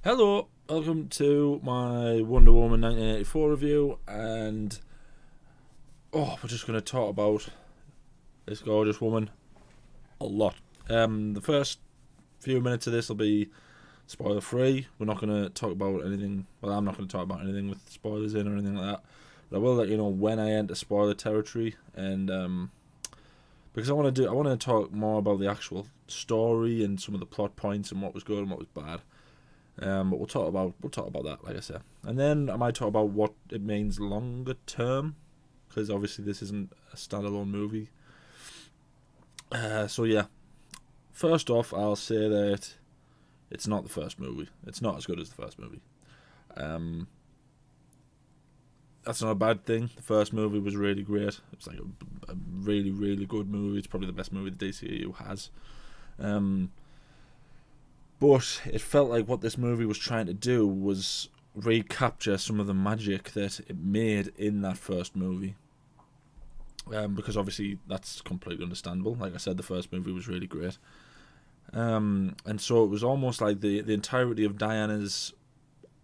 Hello, welcome to my Wonder Woman 1984 review, and we're just going to talk about this gorgeous woman a lot. The first few minutes of this will be spoiler free. We're not going to talk about anything, well, I'm not going to talk about anything with spoilers in or anything like that, but I will let you know when I enter spoiler territory, and because I want to talk more about the actual story and some of the plot points and what was good and what was bad. But we'll talk about that, like I said, and then I might talk about what it means longer term, because obviously this isn't a standalone movie. So yeah, first off, I'll say that it's not the first movie. It's not as good as the first movie. That's not a bad thing. The first movie was really great. It was like a really, really good movie. It's probably the best movie the DCEU has. But it felt like what this movie was trying to do was recapture some of the magic that it made in that first movie. Because obviously that's completely understandable. Like I said, the first movie was really great. And so it was almost like the entirety of Diana's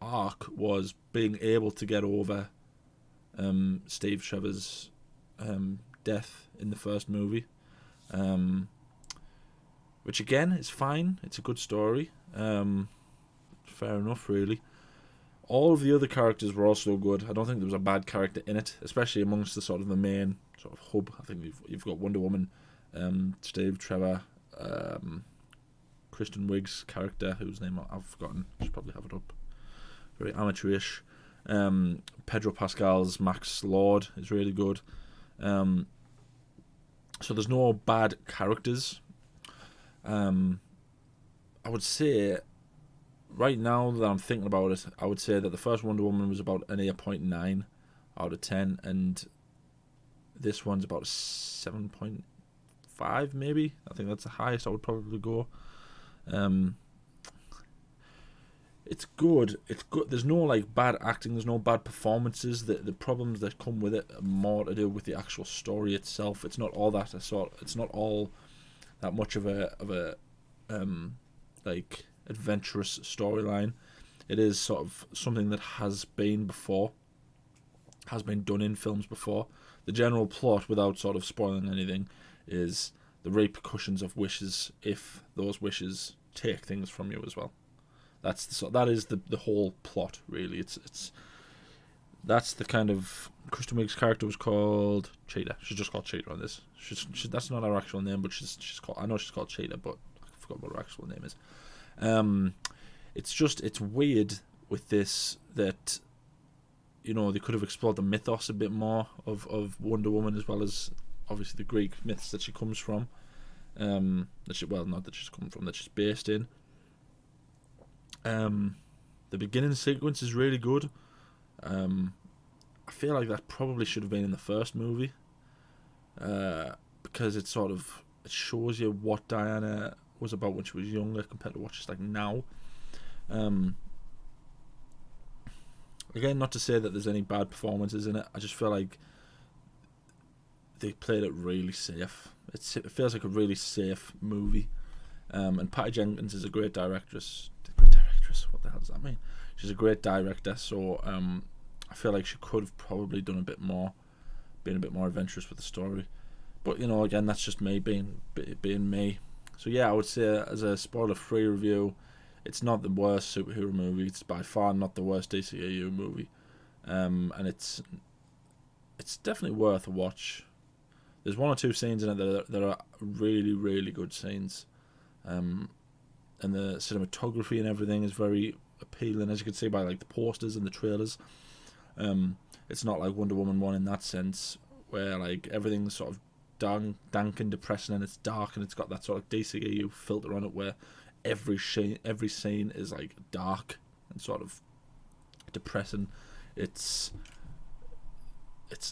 arc was being able to get over Steve Trevor's death in the first movie. Which again is fine. It's a good story. Fair enough, really. All of the other characters were also good. I don't think there was a bad character in it, especially amongst the main sort of hub. I think you've got Wonder Woman, Steve Trevor, Kristen Wiig's character, whose name I've forgotten. I should probably have it up. Very amateurish. Pedro Pascal's Max Lord is really good. So there's no bad characters. I would say, right now that I'm thinking about it, I would say that the first Wonder Woman was about an 8.9 out of 10, and this one's about 7.5 maybe. I think that's the highest I would probably go. It's good. It's good. There's no bad acting. There's no bad performances. The problems that come with it are more to do with the actual story itself. It's not all that It's not all that much of a adventurous storyline. It is sort of something that has been done in films before. The general plot, without sort of spoiling anything, is the repercussions of wishes if those wishes take things from you as well. That is the whole plot, really. That's the kind of... Kristen Wiig's character was called Cheetah. She's just called Cheetah on this. That's not her actual name, but she's called... I know she's called Cheetah, but I forgot what her actual name is. It's weird with this that, they could have explored the mythos a bit more of Wonder Woman, as well as obviously the Greek myths that she comes from. Not that she's come from, that she's based in. The beginning sequence is really good. I feel like that probably should have been in the first movie, because it shows you what Diana was about when she was younger compared to what she's like now. Again, not to say that there's any bad performances in it. I just feel like they played it really safe. It feels like a really safe movie. And Patty Jenkins is a great directress. What the hell does that mean? She's a great director, so I feel like she could have probably done been a bit more adventurous with the story. But again, that's just me being me. So yeah, I would say as a spoiler-free review, it's not the worst superhero movie. It's by far not the worst DCEU movie, and it's definitely worth a watch. There's one or two scenes in it that are really, really good scenes, and the cinematography and everything is very appealing, as you can see by the posters and the trailers. It's not like Wonder Woman 1 in that sense, where everything's sort of dank and depressing, and it's dark, and it's got that sort of DCEU filter on it where every scene is dark and sort of depressing. It's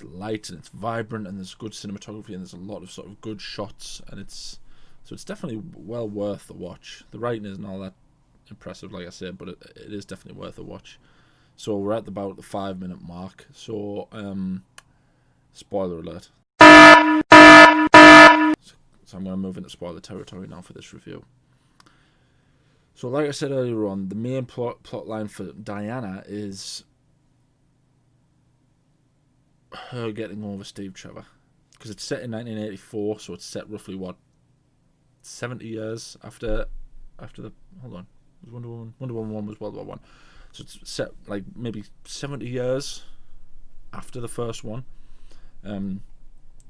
light and it's vibrant, and there's good cinematography, and there's a lot of sort of good shots, and it's definitely well worth the watch. The writing isn't all that impressive, like I said, but it is definitely worth a watch. So we're at about the 5-minute mark. So spoiler alert. So I'm going to move into spoiler territory now for this review. So like I said earlier on, the main plot line for Diana is her getting over Steve Trevor. Because it's set in 1984, so it's set roughly, 70 years after the... Hold on. Was Wonder Woman 1 was World War One. So it's set like maybe 70 years after the first one.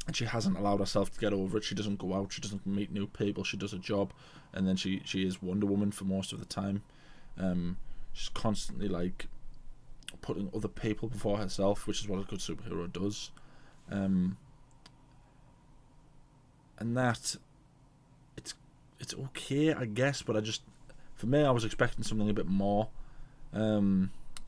And she hasn't allowed herself to get over it. She doesn't go out. She doesn't meet new people. She does a job, and then she is Wonder Woman for most of the time. She's constantly like putting other people before herself, which is what a good superhero does. And that it's okay, I guess, but for me, I was expecting something a bit more.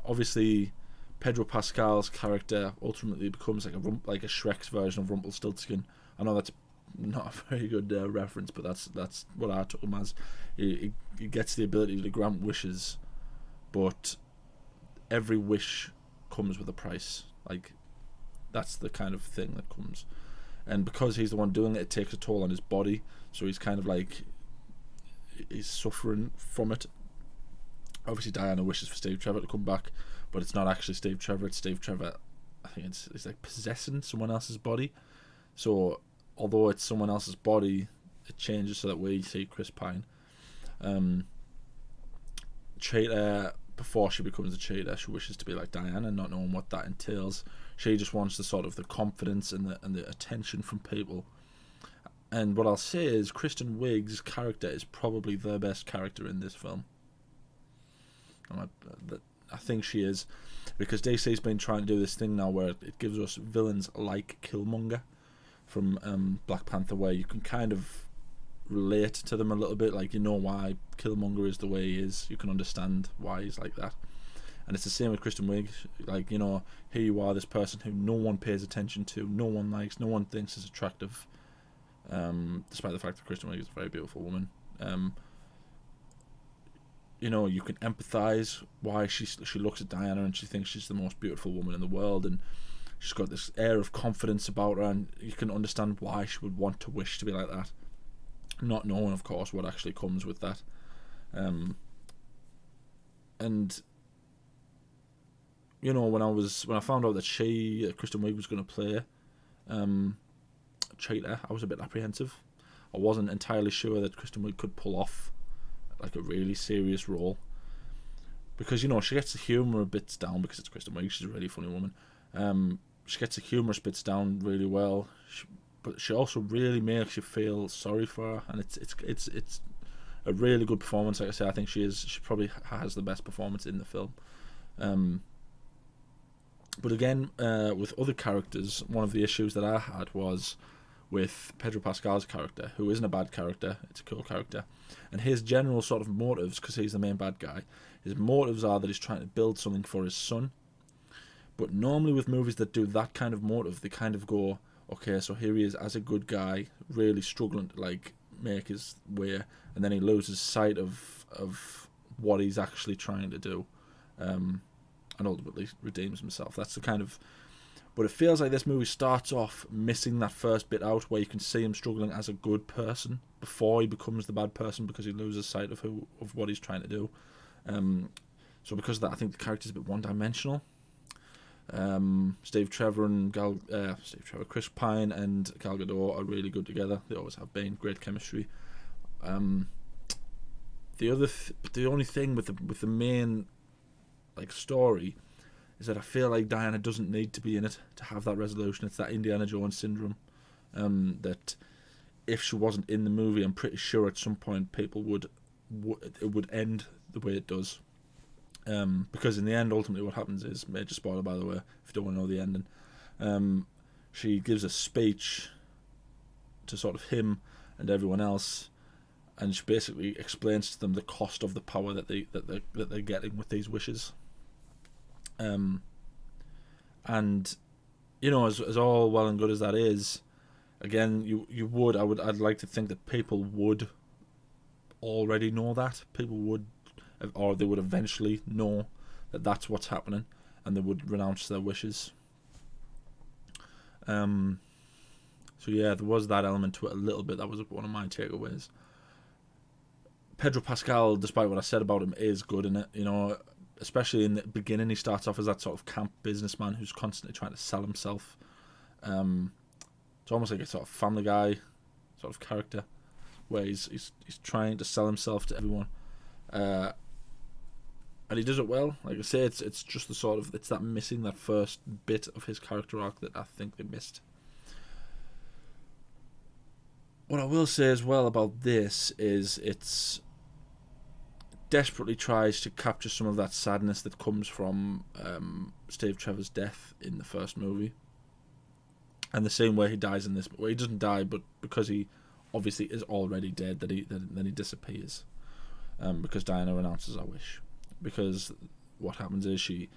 Obviously, Pedro Pascal's character ultimately becomes like a Shrek's version of Rumpelstiltskin. I know that's not a very good reference, but that's what I took him as. He gets the ability to grant wishes, but every wish comes with a price. Like, that's the kind of thing that comes. And because he's the one doing it, it takes a toll on his body. So he's kind of like, he's suffering from it. Obviously, Diana wishes for Steve Trevor to come back, but it's not actually Steve Trevor. It's Steve Trevor. I think it's like possessing someone else's body. So although it's someone else's body, it changes so that we see Chris Pine. Cheetah, before she becomes a cheetah, she wishes to be like Diana, not knowing what that entails. She just wants the sort of the confidence and the attention from people. And what I'll say is, Kristen Wiig's character is probably the best character in this film. I think she is, because DC's been trying to do this thing now where it gives us villains like Killmonger from Black Panther, where you can kind of relate to them a little bit, like you know why Killmonger is the way he is, you can understand why he's like that. And it's the same with Kristen Wiig. Like, you know, here you are, this person who no one pays attention to, no one likes, no one thinks is attractive, despite the fact that Kristen Wiig is a very beautiful woman. You know, you can empathise why she looks at Diana and she thinks she's the most beautiful woman in the world, and she's got this air of confidence about her, and you can understand why she would want to wish to be like that, not knowing, of course, what actually comes with that. And you know, when I found out that Kristen Wiig was going to play Cheetah, I was a bit apprehensive. I wasn't entirely sure that Kristen Wiig could pull off like a really serious role, because you know she gets the humour bits down, because it's Kristen Wiig, she's a really funny woman. She gets the humorous bits down really well, but she also really makes you feel sorry for her, and it's a really good performance. Like I say, I think she probably has the best performance in the film. But again, with other characters, one of the issues that I had was with Pedro Pascal's character, who isn't a bad character, it's a cool character, and his general sort of motives, because he's the main bad guy, his motives are that he's trying to build something for his son. But normally with movies that do that kind of motive, they kind of go, okay, so here he is as a good guy, really struggling to like make his way, and then he loses sight of what he's actually trying to do, and ultimately redeems himself. That's the kind of... But it feels like this movie starts off missing that first bit out, where you can see him struggling as a good person before he becomes the bad person, because he loses sight of what he's trying to do. So because of that, I think the character's a bit one-dimensional. Chris Pine and Gal Gadot are really good together. They always have been great chemistry. The only thing with the main like story is that I feel like Diana doesn't need to be in it to have that resolution. It's that Indiana Jones syndrome, that if she wasn't in the movie, I'm pretty sure at some point people it would end the way it does. Because in the end, ultimately what happens is, major spoiler by the way, if you don't want to know the ending, she gives a speech to sort of him and everyone else, and she basically explains to them the cost of the power that they're getting with these wishes. And you know, as all well and good as that is, again, I'd like to think that people would already know that. People would, or they would eventually know that that's what's happening, and they would renounce their wishes. So yeah, there was that element to it a little bit. That was one of my takeaways. Pedro Pascal, despite what I said about him, is good in it. You know, especially in the beginning, he starts off as that sort of camp businessman who's constantly trying to sell himself. It's almost like a sort of Family Guy sort of character, where he's trying to sell himself to everyone, and he does it well. Like I say, it's just the sort of, it's that first bit of his character arc that I think they missed. What I will say as well about this is it's desperately tries to capture some of that sadness that comes from Steve Trevor's death in the first movie, and the same way he dies in this. Well, he doesn't die, but because he obviously is already dead, then he disappears, because Diana renounces her wish. Because what happens is she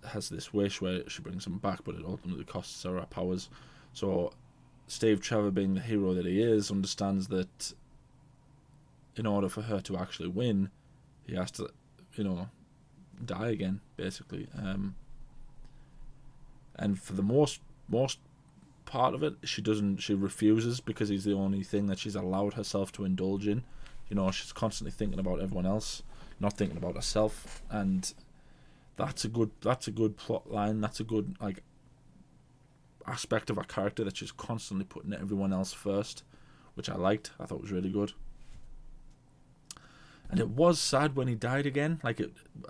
has this wish where she brings him back, but it ultimately costs her powers. So Steve Trevor, being the hero that he is, understands that in order for her to actually win, he has to, die again, basically. And for the most part of it, she refuses, because he's the only thing that she's allowed herself to indulge in. She's constantly thinking about everyone else, not thinking about herself, and that's a good plot line. That's a good aspect of her character, that she's constantly putting everyone else first, which I liked. I thought was really good. And it was sad when he died again. I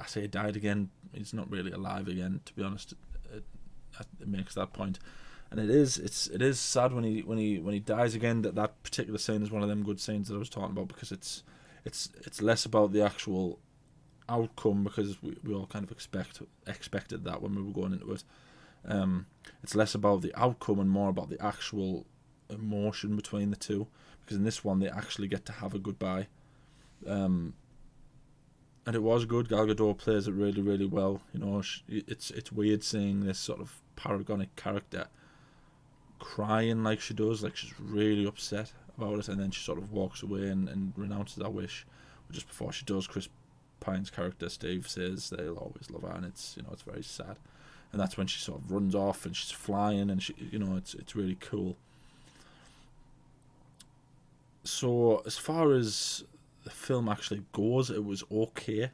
say he died again. He's not really alive again, to be honest. It makes that point, and it is sad when he dies again. That particular scene is one of them good scenes that I was talking about, because it's less about the actual outcome, because we all kind of expected that when we were going into it. It's less about the outcome and more about the actual emotion between the two, because in this one they actually get to have a goodbye. And it was good. Gal Gadot plays it really, really well. It's weird seeing this sort of paragonic character crying like she does, like she's really upset about it, and then she sort of walks away and renounces her wish. But just before she does, Chris Pine's character Steve says they'll always love her, and it's very sad. And that's when she sort of runs off and she's flying, and it's really cool. So as far as the film actually goes, it was okay,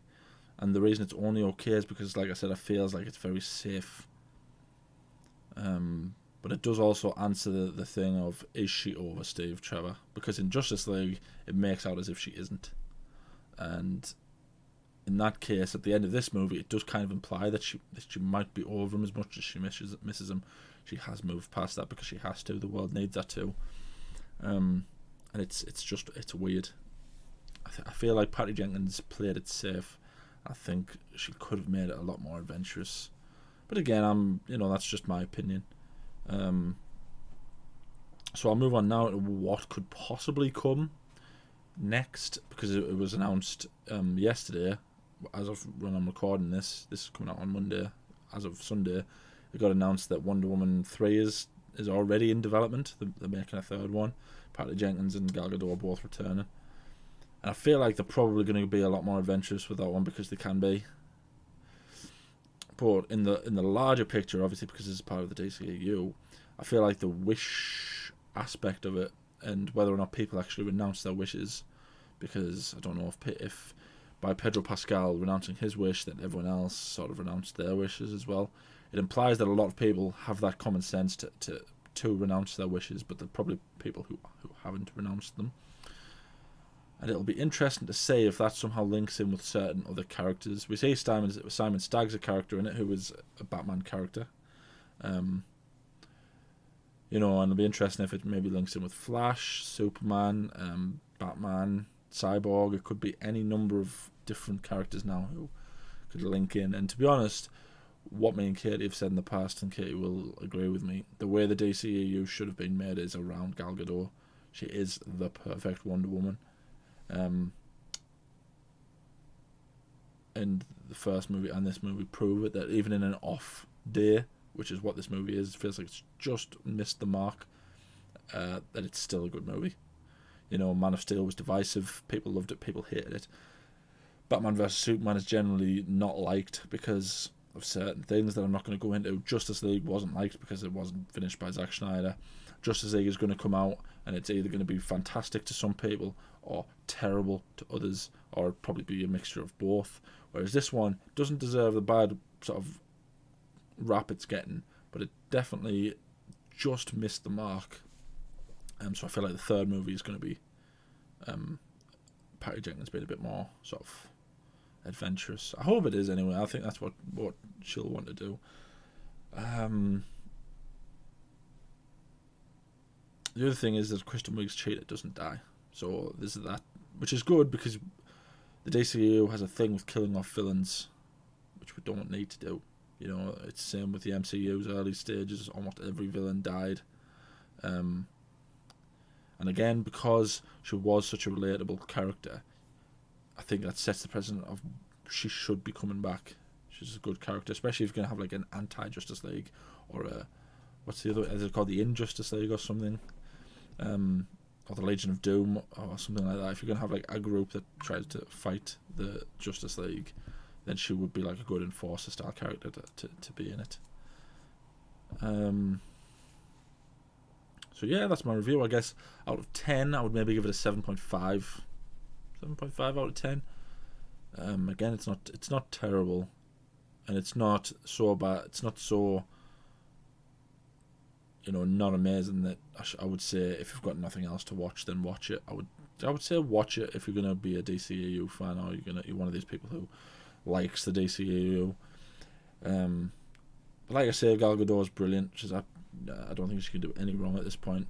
and the reason it's only okay is because, like I said, it feels like it's very safe. But it does also answer the thing of, is she over Steve Trevor? Because in Justice League, it makes out as if she isn't, and in that case, at the end of this movie, it does kind of imply that she might be over him as much as she misses him. She has moved past that because she has to. The world needs that too, and it's weird. I feel like Patty Jenkins played it safe. I think she could have made it a lot more adventurous. But again, that's just my opinion. So I'll move on now to what could possibly come next, because it was announced yesterday. As of when I'm recording this is coming out on Monday. As of Sunday, it got announced that Wonder Woman 3 is already in development. They're making a third one. Patty Jenkins and Gal Gadot are both returning. And I feel like they're probably going to be a lot more adventurous with that one, because they can be. But in the larger picture, obviously, because this is part of the DCEU, I feel like the wish aspect of it, and whether or not people actually renounce their wishes, because I don't know if by Pedro Pascal renouncing his wish, that everyone else sort of renounced their wishes as well. It implies that a lot of people have that common sense to renounce their wishes, but there are probably people who haven't renounced them. And it'll be interesting to see if that somehow links in with certain other characters. We see Simon Stagg's a character in it who is a Batman character. And it'll be interesting if it maybe links in with Flash, Superman, Batman, Cyborg. It could be any number of different characters now who could link in. And to be honest, what me and Katie have said in the past, and Katie will agree with me, the way the DCEU should have been made is around Gal Gadot. She is the perfect Wonder Woman. And the first movie and this movie prove it, that even in an off day, which is what this movie is, it feels like it's just missed the mark, that it's still a good movie. Man of Steel was divisive. People loved it, people hated it. Batman vs Superman is generally not liked because of certain things that I'm not going to go into. Justice League wasn't liked because it wasn't finished by Zack Snyder. Justice League is going to come out and it's either going to be fantastic to some people or terrible to others, or probably be a mixture of both. Whereas this one doesn't deserve the bad sort of rap it's getting, but it definitely just missed the mark. So I feel like the third movie is going to be Patty Jenkins being a bit more sort of adventurous. I hope it is anyway. I think that's what she'll want to do. The other thing is that Kristen Wiig's cheetah doesn't die, so there's that, which is good because the DCU has a thing with killing off villains, which we don't need to do. You know, it's the same with the MCU's early stages. Almost every villain died. And again, because she was such a relatable character, I think that sets the precedent of she should be coming back. She's a good character, especially if you're going to have like an anti-Justice League or a, what's the other, is it called the Injustice League or something? Or the Legion of Doom or something like that. If you're going to have like a group that tries to fight the Justice League, then she would be like a good enforcer style character to be in it. So yeah, that's my review. I guess out of 10, I would maybe give it a 7.5. 7.5 out of 10. Again, it's not terrible, and it's not so bad. It's not so, you know, not amazing that I would say if you've got nothing else to watch, then watch it. I would say watch it if you're gonna be a DCEU fan, or you're one of these people who likes the DCEU. But like I say, Gal Gadot is brilliant. I don't think she can do any wrong at this point.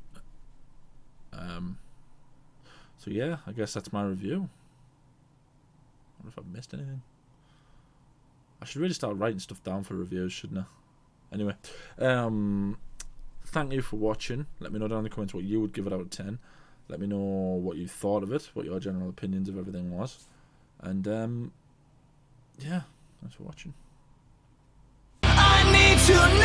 So yeah, I guess that's my review. I wonder if I've missed anything. I should really start writing stuff down for reviews, shouldn't I? Anyway, thank you for watching. Let me know down in the comments what you would give it out of 10. Let me know what you thought of it, what your general opinions of everything was. And yeah, thanks for watching. I need to know.